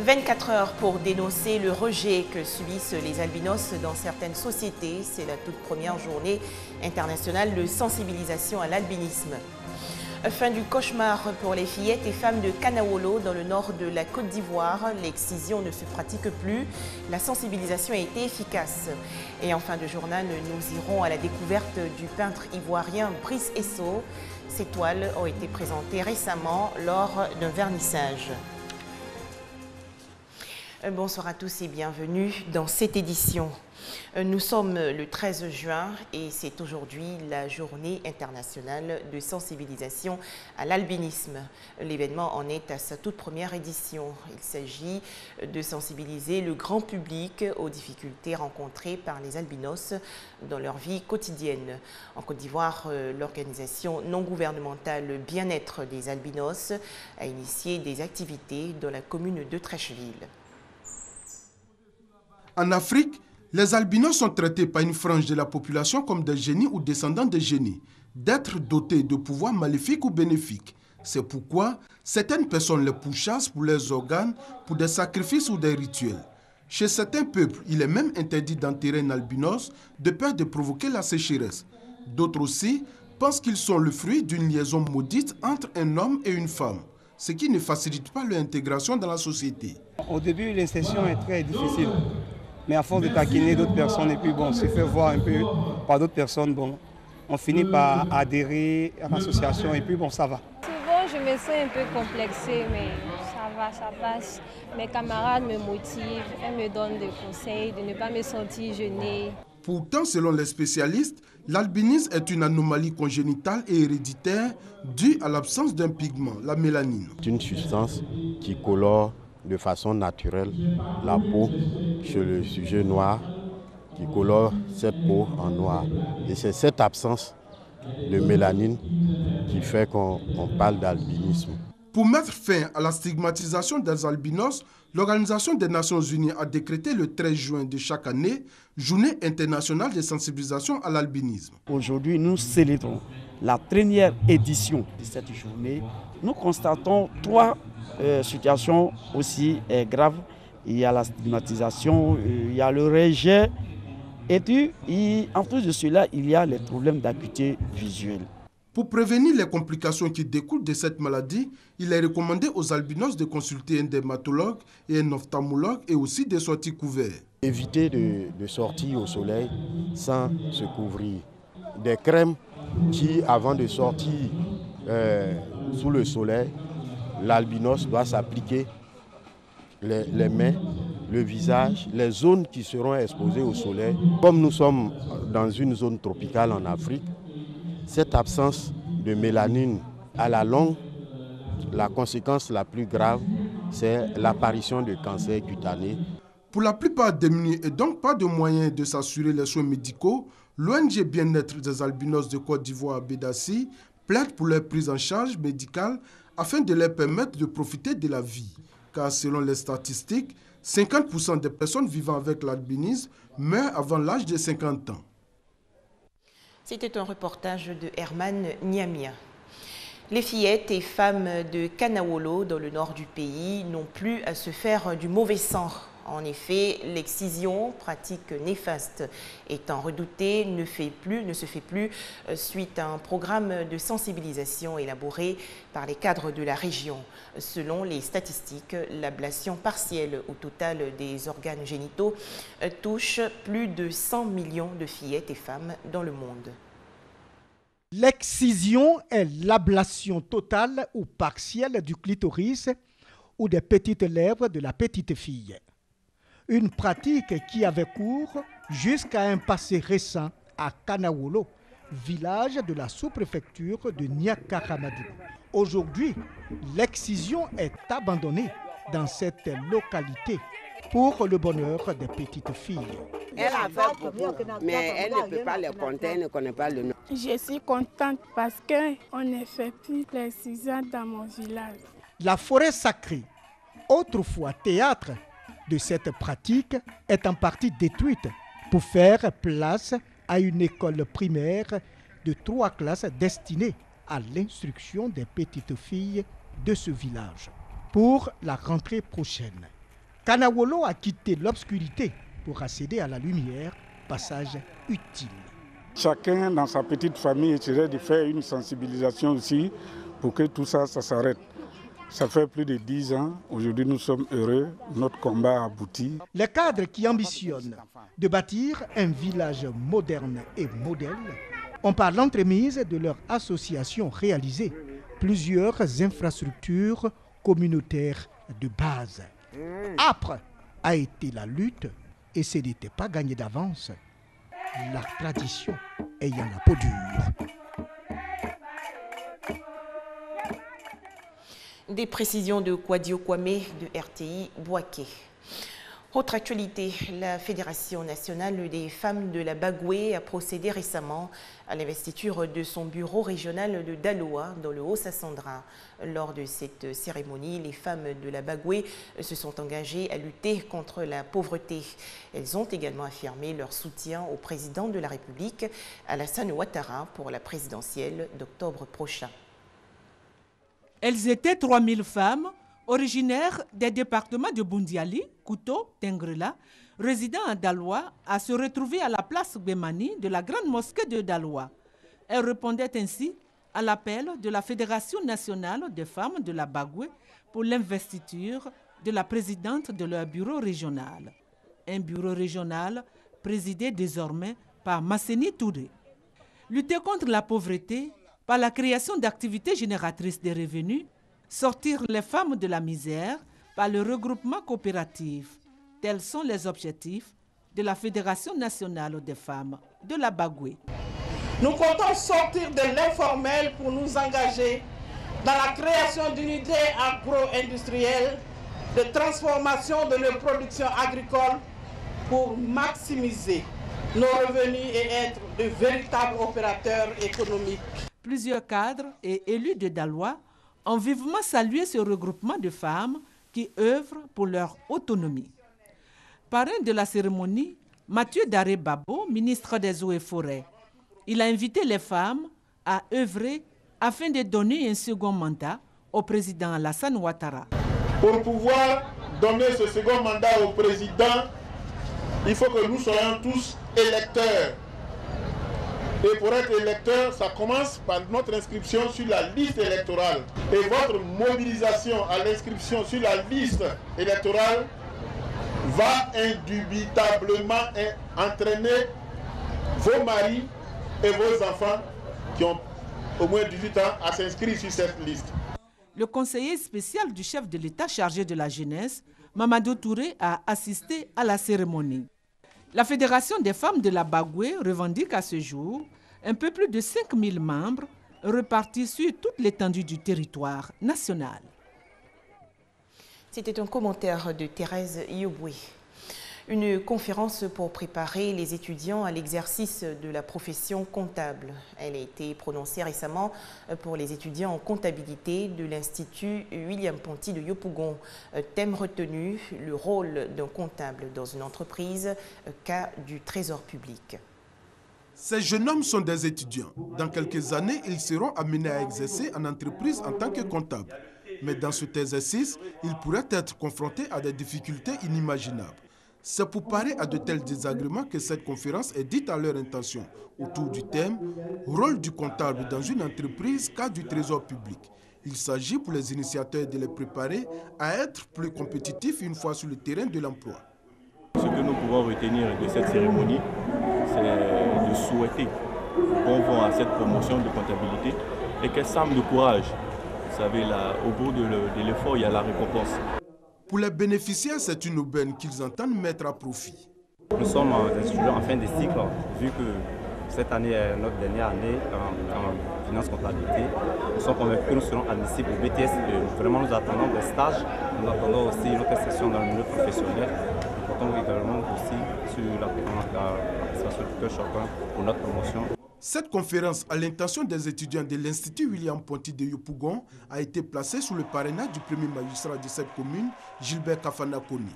24 heures pour dénoncer le rejet que subissent les albinos dans certaines sociétés. C'est la toute première journée internationale de sensibilisation à l'albinisme. Fin du cauchemar pour les fillettes et femmes de Kanawolo dans le nord de la Côte d'Ivoire. L'excision ne se pratique plus. La sensibilisation a été efficace. Et en fin de journal, nous irons à la découverte du peintre ivoirien Brice Esso. Ces toiles ont été présentées récemment lors d'un vernissage. Bonsoir à tous et bienvenue dans cette édition. Nous sommes le 13 juin et c'est aujourd'hui la journée internationale de sensibilisation à l'albinisme. L'événement en est à sa toute première édition. Il s'agit de sensibiliser le grand public aux difficultés rencontrées par les albinos dans leur vie quotidienne. En Côte d'Ivoire, l'organisation non gouvernementale Bien-être des albinos a initié des activités dans la commune de Trècheville. En Afrique, les albinos sont traités par une frange de la population comme des génies ou descendants de génies, d'êtres dotés de pouvoirs maléfiques ou bénéfiques. C'est pourquoi certaines personnes les pourchassent pour leurs organes, pour des sacrifices ou des rituels. Chez certains peuples, il est même interdit d'enterrer un albinos de peur de provoquer la sécheresse. D'autres aussi pensent qu'ils sont le fruit d'une liaison maudite entre un homme et une femme, ce qui ne facilite pas leur intégration dans la société. Au début, l'insertion est très difficile. Mais à force de taquiner d'autres personnes et puis bon, se fait voir un peu par d'autres personnes, bon, on finit par adhérer à l'association et puis bon, ça va. Souvent, je me sens un peu complexée, mais ça passe. Mes camarades me motivent, elles me donnent des conseils de ne pas me sentir gênée. Pourtant, selon les spécialistes, l'albinisme est une anomalie congénitale et héréditaire due à l'absence d'un pigment, la mélanine. C'est une substance qui colore de façon naturelle la peau chez le sujet noir, qui colore cette peau en noir. Et c'est cette absence de mélanine qui fait qu'on parle d'albinisme. Pour mettre fin à la stigmatisation des albinos, l'Organisation des Nations Unies a décrété le 13 juin de chaque année Journée internationale de sensibilisation à l'albinisme. Aujourd'hui, nous célébrons la première édition de cette journée. Nous constatons trois situations aussi graves. Il y a la stigmatisation, il y a le rejet et puis en plus de cela, il y a les problèmes d'acuité visuelle. Pour prévenir les complications qui découlent de cette maladie, il est recommandé aux albinos de consulter un dermatologue et un ophtalmologue et aussi des sorties couvertes. Éviter de sortir au soleil sans se couvrir. Des crèmes qui, avant de sortir sous le soleil, l'albinos doit s'appliquer les mains, le visage, les zones qui seront exposées au soleil. Comme nous sommes dans une zone tropicale en Afrique, cette absence de mélanine à la longue, la conséquence la plus grave, c'est l'apparition de cancers cutanés. Pour la plupart des démunis et donc pas de moyens de s'assurer les soins médicaux, l'ONG Bien-être des albinos de Côte d'Ivoire, Bédassi, plaide pour leur prise en charge médicale afin de leur permettre de profiter de la vie. Car selon les statistiques, 50% des personnes vivant avec l'albinisme meurent avant l'âge de 50 ans. C'était un reportage de Herman Niamia. Les fillettes et femmes de Kanawolo, dans le nord du pays, n'ont plus à se faire du mauvais sang. En effet, l'excision, pratique néfaste étant redoutée, ne se fait plus suite à un programme de sensibilisation élaboré par les cadres de la région. Selon les statistiques, l'ablation partielle au total des organes génitaux touche plus de 100 millions de fillettes et femmes dans le monde. L'excision est l'ablation totale ou partielle du clitoris ou des petites lèvres de la petite fille. Une pratique qui avait cours jusqu'à un passé récent à Kanawolo, village de la sous-préfecture de Niakaramadou. Aujourd'hui, l'excision est abandonnée dans cette localité pour le bonheur des petites filles. Elle a fait beaucoup, mais elle ne peut pas les compter, elle ne connaît pas le nom. Je suis contente parce qu'on ne fait plus l'excision dans mon village. La forêt sacrée, autrefois théâtre de cette pratique, est en partie détruite pour faire place à une école primaire de 3 classes destinée à l'instruction des petites filles de ce village. Pour la rentrée prochaine, Kanawolo a quitté l'obscurité pour accéder à la lumière, passage utile. Chacun dans sa petite famille essaierait de faire une sensibilisation aussi pour que tout ça s'arrête. Ça fait plus de 10 ans, aujourd'hui nous sommes heureux, notre combat a abouti. Les cadres qui ambitionnent de bâtir un village moderne et modèle ont par l'entremise de leur association réalisé plusieurs infrastructures communautaires de base. Âpre a été la lutte et ce n'était pas gagné d'avance, la tradition ayant la peau dure. Des précisions de Kwadio Kwame de RTI Bouaké. Autre actualité, la Fédération nationale des femmes de la Bagoué a procédé récemment à l'investiture de son bureau régional de Daloa dans le Haut-Sassandra. Lors de cette cérémonie, les femmes de la Bagoué se sont engagées à lutter contre la pauvreté. Elles ont également affirmé leur soutien au président de la République, Alassane Ouattara, pour la présidentielle d'octobre prochain. Elles étaient 3000 femmes, originaires des départements de Boundiali, Kouto, Tengrela, résidant à Daloa, à se retrouver à la place Bemani de la grande mosquée de Daloa. Elles répondaient ainsi à l'appel de la Fédération nationale des femmes de la Bagoué pour l'investiture de la présidente de leur bureau régional. Un bureau régional présidé désormais par Masseni Touré. Lutter contre la pauvreté par la création d'activités génératrices de revenus, sortir les femmes de la misère par le regroupement coopératif. Tels sont les objectifs de la Fédération nationale des femmes de la Bagoué. Nous comptons sortir de l'informel pour nous engager dans la création d'unités agro-industrielles de transformation de nos productions agricoles pour maximiser nos revenus et être de véritables opérateurs économiques. Plusieurs cadres et élus de Daloa ont vivement salué ce regroupement de femmes qui œuvrent pour leur autonomie. Parrain de la cérémonie, Mathieu Daré Babo, ministre des Eaux et Forêts. Il a invité les femmes à œuvrer afin de donner un second mandat au président Alassane Ouattara. Pour pouvoir donner ce second mandat au président, il faut que nous soyons tous électeurs. Et pour être électeur, ça commence par notre inscription sur la liste électorale. Et votre mobilisation à l'inscription sur la liste électorale va indubitablement entraîner vos maris et vos enfants qui ont au moins 18 ans à s'inscrire sur cette liste. Le conseiller spécial du chef de l'État chargé de la jeunesse, Mamadou Touré, a assisté à la cérémonie. La Fédération des femmes de la Bagoué revendique à ce jour un peu plus de 5000 membres repartis sur toute l'étendue du territoire national. C'était un commentaire de Thérèse Yoboué. Une conférence pour préparer les étudiants à l'exercice de la profession comptable. Elle a été prononcée récemment pour les étudiants en comptabilité de l'Institut William Ponty de Yopougon. Thème retenu, le rôle d'un comptable dans une entreprise, cas du Trésor public. Ces jeunes hommes sont des étudiants. Dans quelques années, ils seront amenés à exercer en entreprise en tant que comptables. Mais dans cet exercice, ils pourraient être confrontés à des difficultés inimaginables. C'est pour parer à de tels désagréments que cette conférence est dite à leur intention, autour du thème « Rôle du comptable dans une entreprise, cas du Trésor public ». Il s'agit pour les initiateurs de les préparer à être plus compétitifs une fois sur le terrain de l'emploi. Ce que nous pouvons retenir de cette cérémonie, c'est de souhaiter bon vent à cette promotion de comptabilité et qu'elle semble de courage. Vous savez, là, au bout de l'effort, il y a la récompense. Pour les bénéficiaires, c'est une aubaine qu'ils entendent mettre à profit. Nous sommes des étudiants en fin de cycle, vu que cette année est notre dernière année en finance comptabilité. Nous sommes convaincus que nous serons admissibles au BTS. Vraiment, nous attendons des stages, nous attendons aussi notre session dans le milieu professionnel. Nous comptons également aussi sur la participation de tout un chacun pour notre promotion. Cette conférence, à l'intention des étudiants de l'Institut William Ponty de Yopougon, a été placée sous le parrainage du premier magistrat de cette commune, Gilbert Kafana Koni.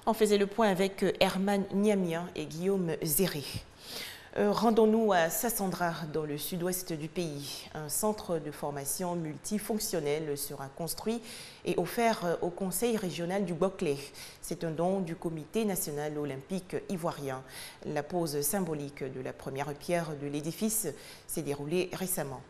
On faisait le point avec Herman Niamia et Guillaume Zéré. Rendons-nous à Sassandra, dans le sud-ouest du pays. Un centre de formation multifonctionnel sera construit et offert au Conseil régional du Boclé. C'est un don du Comité national olympique ivoirien. La pose symbolique de la première pierre de l'édifice s'est déroulée récemment.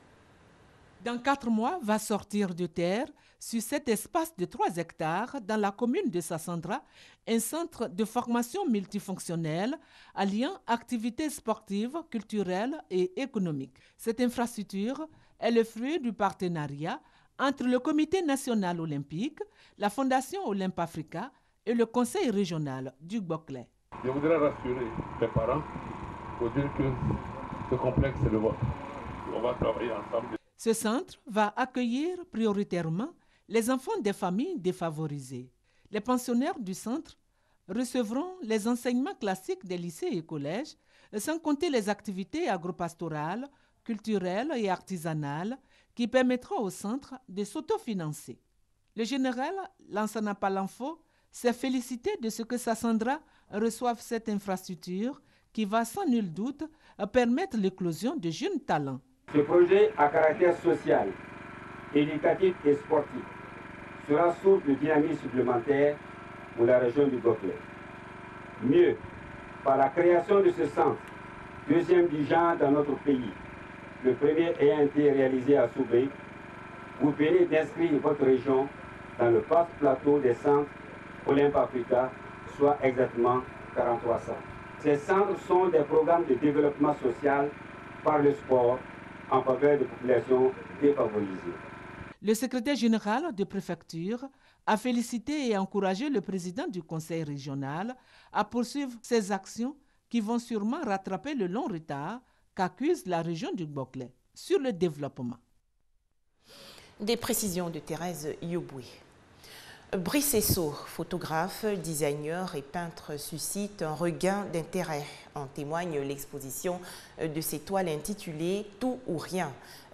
Dans 4 mois, va sortir de terre, sur cet espace de 3 hectares, dans la commune de Sassandra, un centre de formation multifonctionnel alliant activités sportives, culturelles et économiques. Cette infrastructure est le fruit du partenariat entre le Comité national olympique, la Fondation Olympe Africa et le Conseil régional du Boclé. Je voudrais rassurer les parents pour dire que ce complexe est le vôtre. On va travailler ensemble. Ce centre va accueillir prioritairement les enfants des familles défavorisées. Les pensionnaires du centre recevront les enseignements classiques des lycées et collèges, sans compter les activités agropastorales, culturelles et artisanales qui permettront au centre de s'autofinancer. Le général Lansana Palanfo s'est félicité de ce que Sassandra reçoive cette infrastructure qui va sans nul doute permettre l'éclosion de jeunes talents. Ce projet à caractère social, éducatif et sportif sera source de dynamisme supplémentaire pour la région du Boclé. Mieux, par la création de ce centre, deuxième du genre dans notre pays, le premier ayant été réalisé à Soubé, vous venez d'inscrire votre région dans le vaste plateau des centres Olympe Africa, soit exactement 43 centres. Ces centres sont des programmes de développement social par le sport en faveur des populations défavorisées. Le secrétaire général de préfecture a félicité et encouragé le président du conseil régional à poursuivre ces actions qui vont sûrement rattraper le long retard qu'accuse la région du Boclé sur le développement. Des précisions de Thérèse Yoboué. Brice Esso, photographe, designer et peintre, suscite un regain d'intérêt. En témoigne l'exposition de ses toiles intitulée « Tout ou rien ».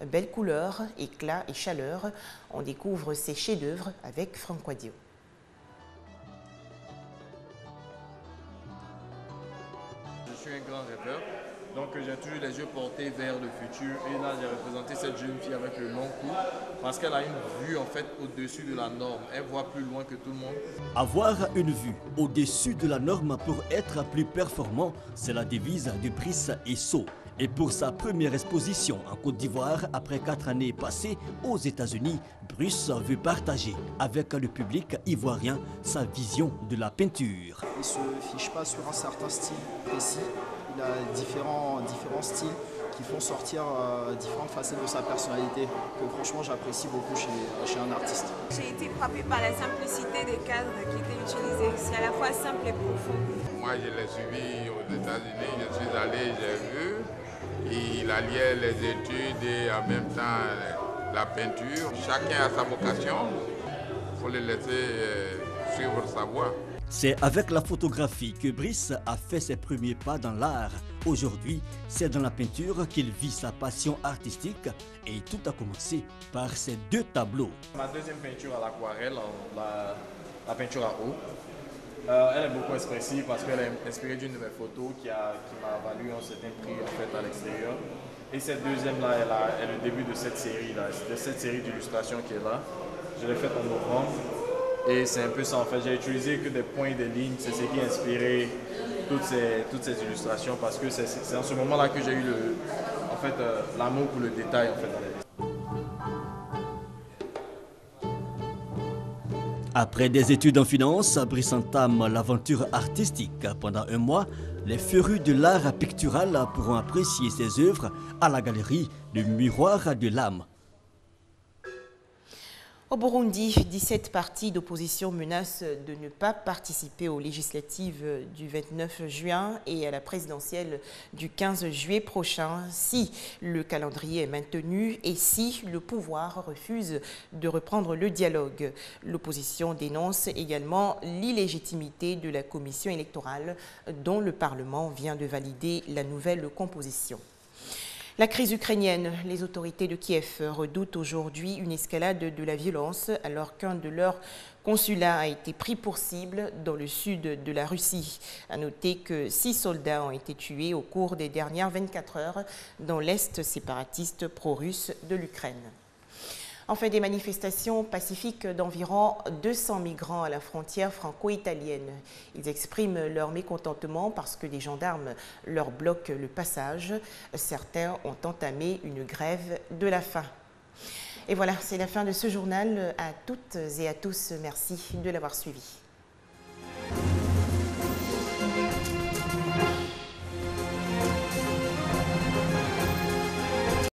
Belles couleurs, éclat et chaleur. On découvre ses chefs-d'œuvre avec Franck Wadio. Je suis un grand rêveur. Donc j'ai toujours les yeux portés vers le futur et là j'ai représenté cette jeune fille avec le long cou parce qu'elle a une vue en fait au-dessus de la norme, elle voit plus loin que tout le monde. Avoir une vue au-dessus de la norme pour être plus performant, c'est la devise du Brice Esso. Et pour sa première exposition en Côte d'Ivoire, après 4 années passées aux États-Unis, Brice veut partager avec le public ivoirien sa vision de la peinture. Il ne se fiche pas sur un certain style précis. Il a différents styles qui font sortir différentes facettes de sa personnalité que franchement j'apprécie beaucoup chez un artiste. J'ai été frappée par la simplicité des cadres qui étaient utilisés. C'est à la fois simple et profond. Moi je l'ai suivi aux États-Unis, je suis allé, j'ai vu. Il alliait les études et en même temps la peinture. Chacun a sa vocation, il faut le laisser suivre sa voie. C'est avec la photographie que Brice a fait ses premiers pas dans l'art. Aujourd'hui, c'est dans la peinture qu'il vit sa passion artistique et tout a commencé par ces 2 tableaux. Ma deuxième peinture à l'aquarelle, la peinture à eau, elle est beaucoup expressive parce qu'elle est inspirée d'une de mes photos qui m'a valu un certain prix en fait, à l'extérieur. Et cette deuxième-là est le début de cette série d'illustrations qui est là. Je l'ai faite en novembre. Et c'est un peu ça en fait, j'ai utilisé que des points et des lignes, c'est ce qui a inspiré toutes ces illustrations parce que c'est en ce moment-là que j'ai eu l'amour pour le détail en fait dans les dessins. Après des études en finance, Brice entame l'aventure artistique. Pendant 1 mois, les férus de l'art pictural pourront apprécier ses œuvres à la galerie du Miroir de l'âme. Au Burundi, 17 partis d'opposition menacent de ne pas participer aux législatives du 29 juin et à la présidentielle du 15 juillet prochain si le calendrier est maintenu et si le pouvoir refuse de reprendre le dialogue. L'opposition dénonce également l'illégitimité de la commission électorale dont le Parlement vient de valider la nouvelle composition. La crise ukrainienne, les autorités de Kiev redoutent aujourd'hui une escalade de la violence alors qu'un de leurs consulat a été pris pour cible dans le sud de la Russie. À noter que 6 soldats ont été tués au cours des dernières 24 heures dans l'est séparatiste pro-russe de l'Ukraine. Enfin, des manifestations pacifiques d'environ 200 migrants à la frontière franco-italienne. Ils expriment leur mécontentement parce que les gendarmes leur bloquent le passage. Certains ont entamé une grève de la faim. Et voilà, c'est la fin de ce journal. À toutes et à tous, merci de l'avoir suivi.